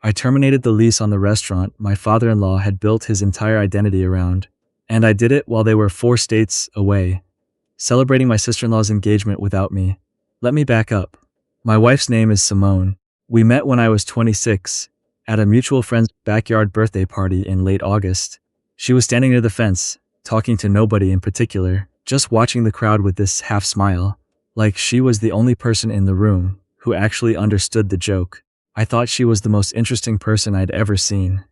I terminated the lease on the restaurant my father-in-law had built his entire identity around, and I did it while they were 4 states away, celebrating my sister-in-law's engagement without me. Let me back up. My wife's name is Simone. We met when I was 26, at a mutual friend's backyard birthday party in late August. She was standing near the fence, talking to nobody in particular, just watching the crowd with this half smile, like she was the only person in the room who actually understood the joke. I thought she was the most interesting person I'd ever seen.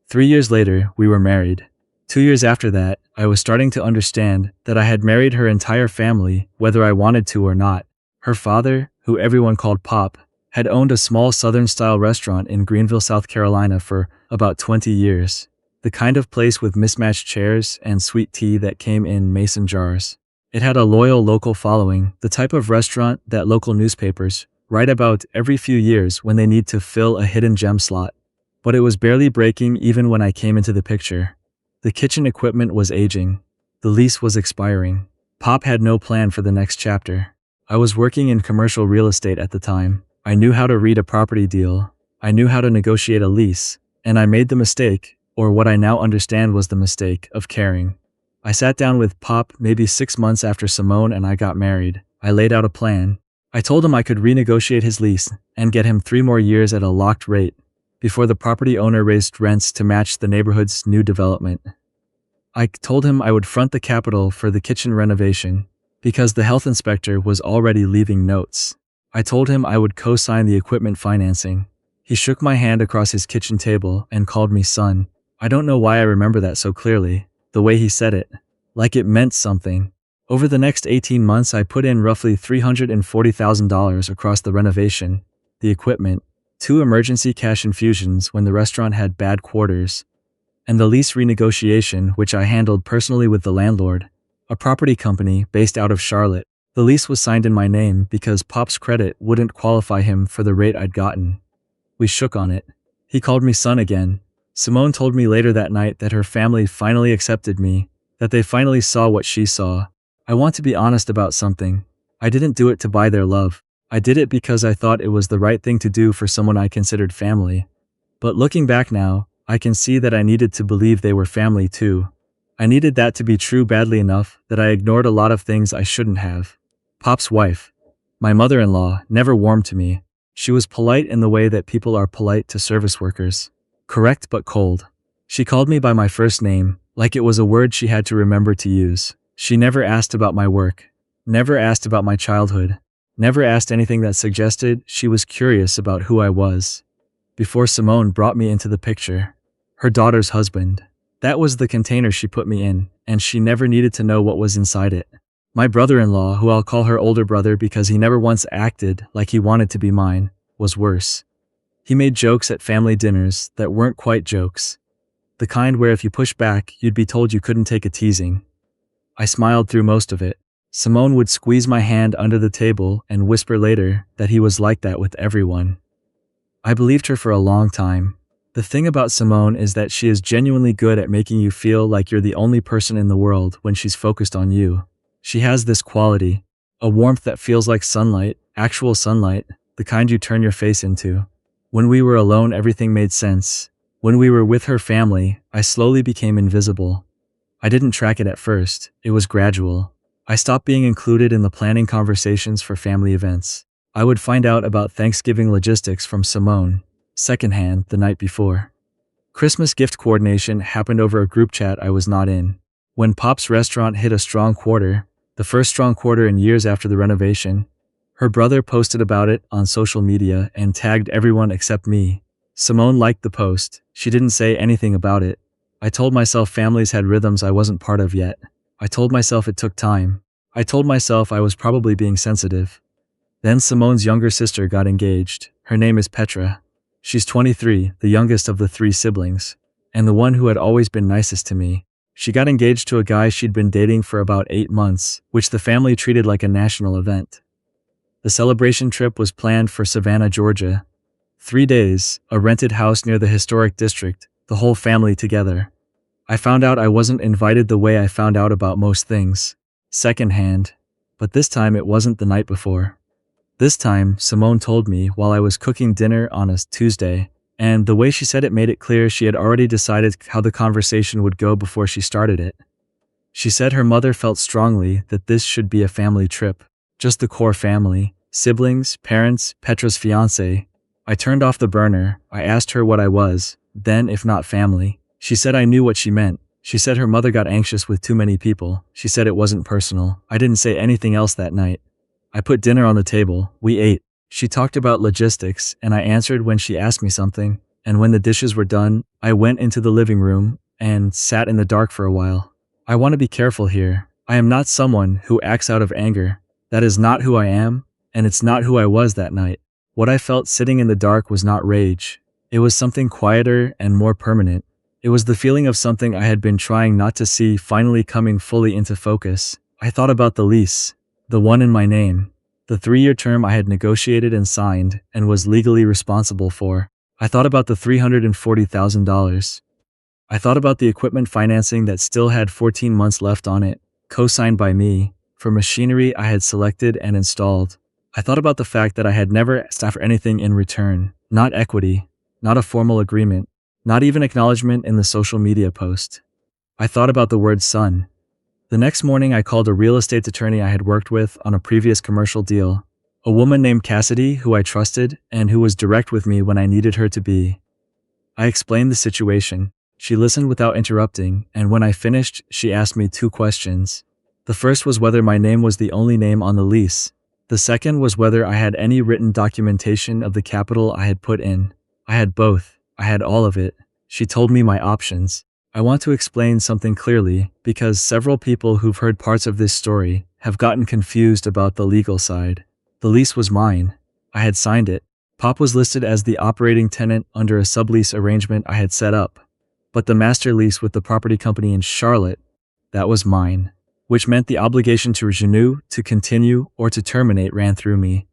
3 years later, we were married. 2 years after that, I was starting to understand that I had married her entire family, whether I wanted to or not. Her father, who everyone called Pop, had owned a small Southern-style restaurant in Greenville, South Carolina for about 20 years. The kind of place with mismatched chairs and sweet tea that came in mason jars. It had a loyal local following, the type of restaurant that local newspapers write about every few years when they need to fill a hidden gem slot. But it was barely breaking even when I came into the picture. The kitchen equipment was aging. The lease was expiring. Pop had no plan for the next chapter. I was working in commercial real estate at the time. I knew how to read a property deal. I knew how to negotiate a lease. And I made the mistake, or what I now understand was the mistake, of caring. I sat down with Pop maybe 6 months after Simone and I got married. I laid out a plan. I told him I could renegotiate his lease and get him 3 more years at a locked rate before the property owner raised rents to match the neighborhood's new development. I told him I would front the capital for the kitchen renovation because the health inspector was already leaving notes. I told him I would co-sign the equipment financing. He shook my hand across his kitchen table and called me son. I don't know why I remember that so clearly, the way he said it, like it meant something. Over the next 18 months, I put in roughly $340,000 across the renovation, the equipment, 2 emergency cash infusions when the restaurant had bad quarters, and the lease renegotiation, which I handled personally with the landlord, a property company based out of Charlotte. The lease was signed in my name because Pop's credit wouldn't qualify him for the rate I'd gotten. We shook on it. He called me son again. Simone told me later that night that her family finally accepted me, that they finally saw what she saw. I want to be honest about something. I didn't do it to buy their love. I did it because I thought it was the right thing to do for someone I considered family. But looking back now, I can see that I needed to believe they were family too. I needed that to be true badly enough that I ignored a lot of things I shouldn't have. Pop's wife, my mother-in-law, never warmed to me. She was polite in the way that people are polite to service workers. Correct but cold. She called me by my first name, like it was a word she had to remember to use. She never asked about my work, never asked about my childhood, never asked anything that suggested she was curious about who I was. Before Simone brought me into the picture, her daughter's husband. That was the container she put me in, and she never needed to know what was inside it. My brother-in-law, who I'll call her older brother because he never once acted like he wanted to be mine, was worse. He made jokes at family dinners that weren't quite jokes. The kind where if you push back, you'd be told you couldn't take a teasing. I smiled through most of it. Simone would squeeze my hand under the table and whisper later that he was like that with everyone. I believed her for a long time. The thing about Simone is that she is genuinely good at making you feel like you're the only person in the world when she's focused on you. She has this quality, a warmth that feels like sunlight, actual sunlight, the kind you turn your face into. When we were alone, everything made sense. When we were with her family, I slowly became invisible. I didn't track it at first, it was gradual. I stopped being included in the planning conversations for family events. I would find out about Thanksgiving logistics from Simone, secondhand, the night before. Christmas gift coordination happened over a group chat I was not in. When Pop's restaurant hit a strong quarter, the first strong quarter in years after the renovation, her brother posted about it on social media and tagged everyone except me. Simone liked the post. She didn't say anything about it. I told myself families had rhythms I wasn't part of yet. I told myself it took time. I told myself I was probably being sensitive. Then Simone's younger sister got engaged. Her name is Petra. She's 23, the youngest of the 3 siblings, and the one who had always been nicest to me. She got engaged to a guy she'd been dating for about 8 months, which the family treated like a national event. The celebration trip was planned for Savannah, Georgia. 3 days, a rented house near the historic district, the whole family together. I found out I wasn't invited the way I found out about most things, secondhand, but this time it wasn't the night before. This time, Simone told me while I was cooking dinner on a Tuesday, and the way she said it made it clear she had already decided how the conversation would go before she started it. She said her mother felt strongly that this should be a family trip. Just the core family, siblings, parents, Petra's fiancé. I turned off the burner. I asked her what I was, then if not family. She said I knew what she meant. She said her mother got anxious with too many people. She said it wasn't personal. I didn't say anything else that night. I put dinner on the table. We ate. She talked about logistics, and I answered when she asked me something. And when the dishes were done, I went into the living room and sat in the dark for a while. I want to be careful here. I am not someone who acts out of anger. That is not who I am, and it's not who I was that night. What I felt sitting in the dark was not rage. It was something quieter and more permanent. It was the feeling of something I had been trying not to see finally coming fully into focus. I thought about the lease, the one in my name, the 3-year term I had negotiated and signed and was legally responsible for. I thought about the $340,000. I thought about the equipment financing that still had 14 months left on it, co-signed by me, for machinery I had selected and installed. I thought about the fact that I had never asked for anything in return, not equity, not a formal agreement, not even acknowledgement in the social media post. I thought about the word son. The next morning I called a real estate attorney I had worked with on a previous commercial deal, a woman named Cassidy who I trusted and who was direct with me when I needed her to be. I explained the situation. She listened without interrupting, and when I finished, she asked me 2 questions. The first was whether my name was the only name on the lease. The second was whether I had any written documentation of the capital I had put in. I had both. I had all of it. She told me my options. I want to explain something clearly, because several people who've heard parts of this story have gotten confused about the legal side. The lease was mine. I had signed it. Pop was listed as the operating tenant under a sublease arrangement I had set up. But the master lease with the property company in Charlotte, that was mine, which meant the obligation to renew, to continue, or to terminate ran through me.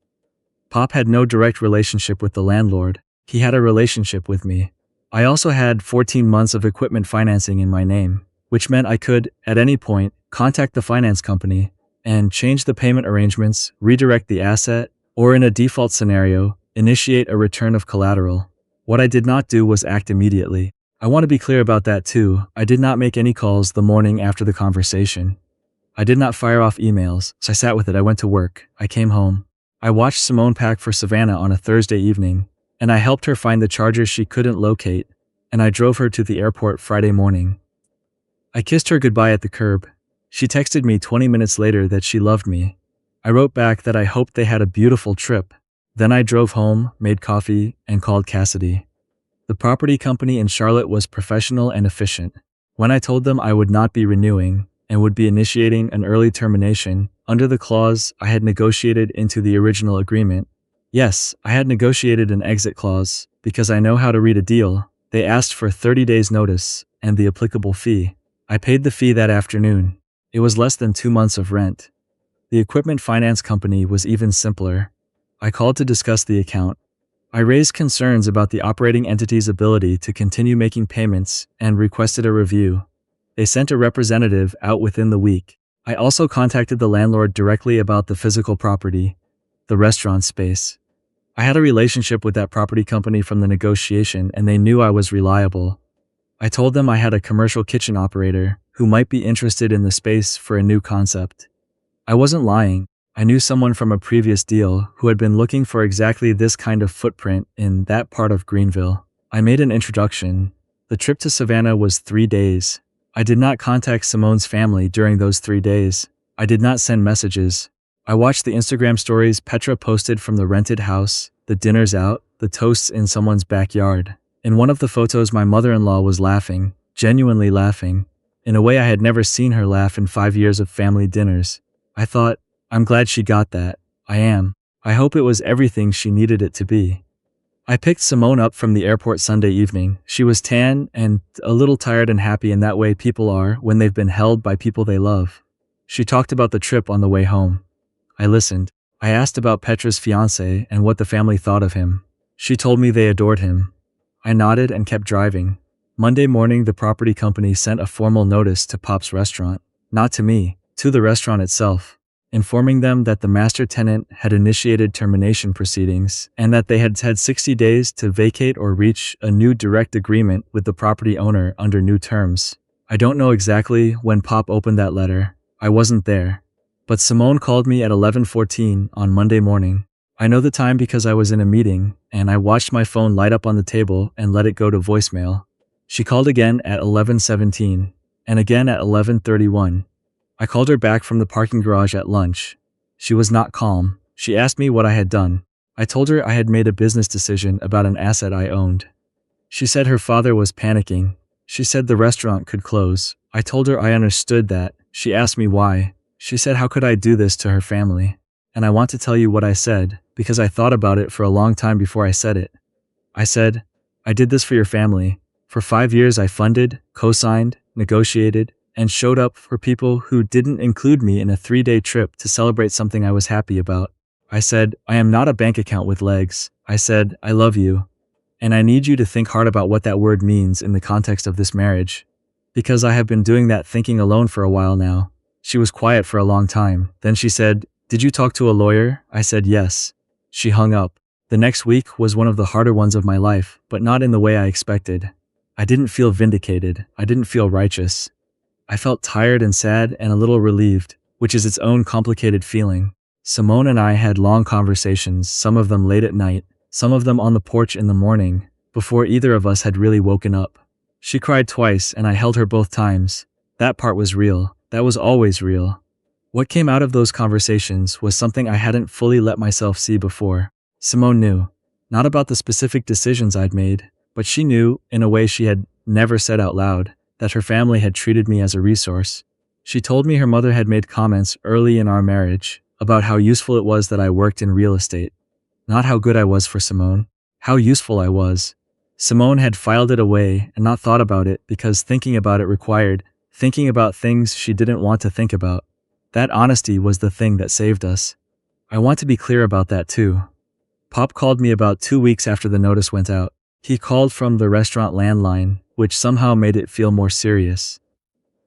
Pop had no direct relationship with the landlord. He had a relationship with me. I also had 14 months of equipment financing in my name, which meant I could, at any point, contact the finance company and change the payment arrangements, redirect the asset, or in a default scenario, initiate a return of collateral. What I did not do was act immediately. I want to be clear about that too. I did not make any calls the morning after the conversation. I did not fire off emails, so I sat with it. I went to work. I came home. I watched Simone pack for Savannah on a Thursday evening, and I helped her find the charger she couldn't locate, and I drove her to the airport Friday morning. I kissed her goodbye at the curb. She texted me 20 minutes later that she loved me. I wrote back that I hoped they had a beautiful trip. Then I drove home, made coffee, and called Cassidy. The property company in Charlotte was professional and efficient. When I told them I would not be renewing and would be initiating an early termination under the clause I had negotiated into the original agreement, yes, I had negotiated an exit clause because I know how to read a deal. They asked for 30 days notice and the applicable fee. I paid the fee that afternoon. It was less than 2 months of rent. The equipment finance company was even simpler. I called to discuss the account. I raised concerns about the operating entity's ability to continue making payments and requested a review. They sent a representative out within the week. I also contacted the landlord directly about the physical property, the restaurant space. I had a relationship with that property company from the negotiation, and they knew I was reliable. I told them I had a commercial kitchen operator who might be interested in the space for a new concept. I wasn't lying. I knew someone from a previous deal who had been looking for exactly this kind of footprint in that part of Greenville. I made an introduction. The trip to Savannah was 3 days. I did not contact Simone's family during those 3 days. I did not send messages. I watched the Instagram stories Petra posted from the rented house, the dinners out, the toasts in someone's backyard. In one of the photos, my mother-in-law was laughing, genuinely laughing, in a way I had never seen her laugh in 5 years of family dinners. I thought, I'm glad she got that. I am. I hope it was everything she needed it to be. I picked Simone up from the airport Sunday evening. She was tan and a little tired and happy in that way people are when they've been held by people they love. She talked about the trip on the way home. I listened. I asked about Petra's fiancé and what the family thought of him. She told me they adored him. I nodded and kept driving. Monday morning, the property company sent a formal notice to Pop's restaurant. Not to me, to the restaurant itself. informing them that the master tenant had initiated termination proceedings and that they had had 60 days to vacate or reach a new direct agreement with the property owner under new terms. I don't know exactly when Pop opened that letter. I wasn't there. But Simone called me at 11:14 on Monday morning. I know the time because I was in a meeting, and I watched my phone light up on the table and let it go to voicemail. She called again at 11:17, and again at 11:31. I called her back from the parking garage at lunch. She was not calm. She asked me what I had done. I told her I had made a business decision about an asset I owned. She said her father was panicking. She said the restaurant could close. I told her I understood that. She asked me why. She said how could I do this to her family? And I want to tell you what I said, because I thought about it for a long time before I said it. I said, I did this for your family. For 5 years I funded, co-signed, negotiated, and showed up for people who didn't include me in a 3-day trip to celebrate something I was happy about. I said, I am not a bank account with legs. I said, I love you. And I need you to think hard about what that word means in the context of this marriage. Because I have been doing that thinking alone for a while now. She was quiet for a long time. Then she said, did you talk to a lawyer? I said yes. She hung up. The next week was one of the harder ones of my life, but not in the way I expected. I didn't feel vindicated. I didn't feel righteous. I felt tired and sad and a little relieved, which is its own complicated feeling. Simone and I had long conversations, some of them late at night, some of them on the porch in the morning, before either of us had really woken up. She cried twice and I held her both times. That part was real. That was always real. What came out of those conversations was something I hadn't fully let myself see before. Simone knew. Not about the specific decisions I'd made, but she knew, in a way she had never said out loud, that her family had treated me as a resource. She told me her mother had made comments early in our marriage about how useful it was that I worked in real estate. Not how good I was for Simone. How useful I was. Simone had filed it away and not thought about it because thinking about it required thinking about things she didn't want to think about. That honesty was the thing that saved us. I want to be clear about that too. Pop called me about 2 weeks after the notice went out. He called from the restaurant landline, which somehow made it feel more serious.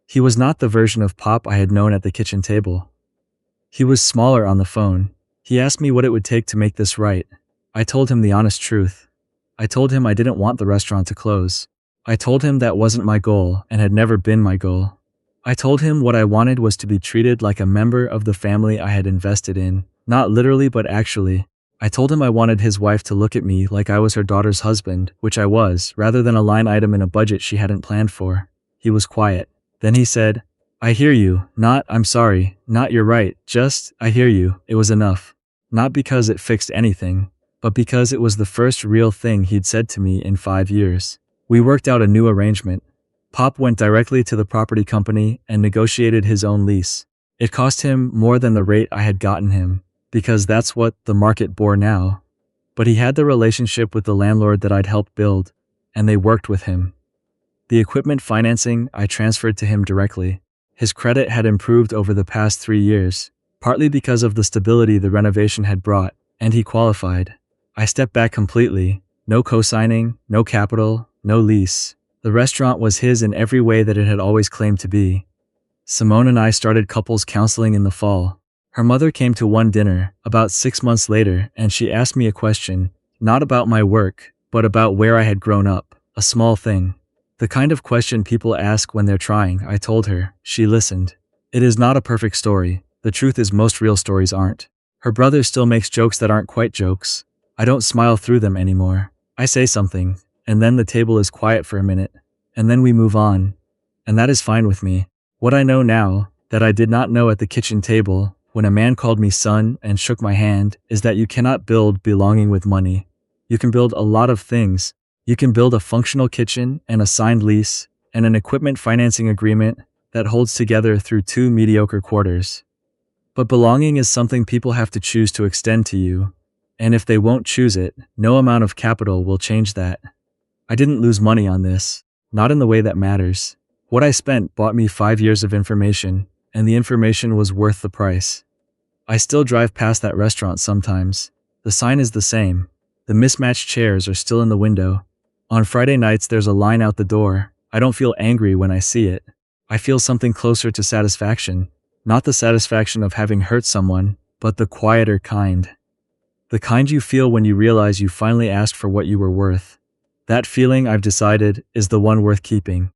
He was not the version of Pop I had known at the kitchen table. He was smaller on the phone. He asked me what it would take to make this right. I told him the honest truth. I told him I didn't want the restaurant to close. I told him that wasn't my goal and had never been my goal. I told him what I wanted was to be treated like a member of the family I had invested in, not literally but actually. I told him I wanted his wife to look at me like I was her daughter's husband, which I was, rather than a line item in a budget she hadn't planned for. He was quiet. Then he said, I hear you, not I'm sorry, not you're right, just, I hear you, it was enough. Not because it fixed anything, but because it was the first real thing he'd said to me in 5 years. We worked out a new arrangement. Pop went directly to the property company and negotiated his own lease. It cost him more than the rate I had gotten him, because that's what the market bore now. But he had the relationship with the landlord that I'd helped build, and they worked with him. The equipment financing I transferred to him directly. His credit had improved over the past 3 years, partly because of the stability the renovation had brought, and he qualified. I stepped back completely. No co-signing, no capital, no lease. The restaurant was his in every way that it had always claimed to be. Simone and I started couples counseling in the fall. Her mother came to one dinner, about 6 months later, and she asked me a question, not about my work, but about where I had grown up, a small thing. The kind of question people ask when they're trying, I told her. She listened. It is not a perfect story. The truth is most real stories aren't. Her brother still makes jokes that aren't quite jokes. I don't smile through them anymore. I say something, and then the table is quiet for a minute, and then we move on. And that is fine with me. What I know now, that I did not know at the kitchen table, when a man called me son and shook my hand, is that you cannot build belonging with money. You can build a lot of things. You can build a functional kitchen and a signed lease and an equipment financing agreement that holds together through 2 mediocre quarters. But belonging is something people have to choose to extend to you. And if they won't choose it, no amount of capital will change that. I didn't lose money on this. Not in the way that matters. What I spent bought me 5 years of information, and the information was worth the price. I still drive past that restaurant sometimes. The sign is the same. The mismatched chairs are still in the window. On Friday nights there's a line out the door. I don't feel angry when I see it. I feel something closer to satisfaction. Not the satisfaction of having hurt someone, but the quieter kind. The kind you feel when you realize you finally asked for what you were worth. That feeling, I've decided, is the one worth keeping.